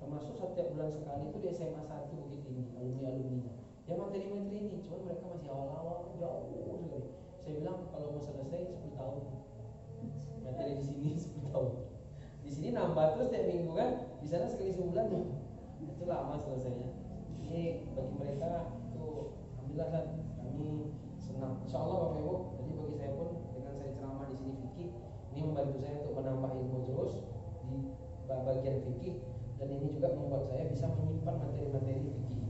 A: Termasuk setiap bulan sekali itu di SMA 1 Bukit Tinggi alumni-alumninya. Ya materi-materi ini, cuma mereka masih awal-awal jauh sekali. Saya bilang kalau mau selesai 10 tahun. Materi di sini 10 tahun. Di sini nambah terus tiap minggu kan, di sana sekali sebulan tuh. Itu lama selesainya. Ini bagi mereka itu alhamdulillah kan kami senang. Insyaallah Bapak Ibu, jadi bagi saya pun dengan saya ceramah di sini fikih, ini membantu saya untuk menambah ilmu terus di bagian fikih dan ini juga membuat saya bisa menyimpan materi-materi fikih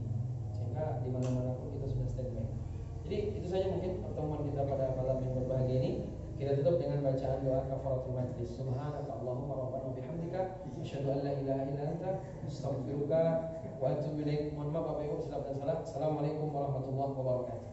A: sehingga di mana-mana pun kita sudah standby. Jadi itu saja mungkin pertemuan kita pada malam yang berbahagia ini. Kita tutup dengan bacaan doa kafaratul majlis. Subhanaka Allahumma rabbana wa bihamdika asyhadu an la ilaha illa anta astaghfiruka wa atubu ilaik. Mohon maaf Bapak Ibu salah dan salah. Assalamualaikum warahmatullahi wabarakatuh.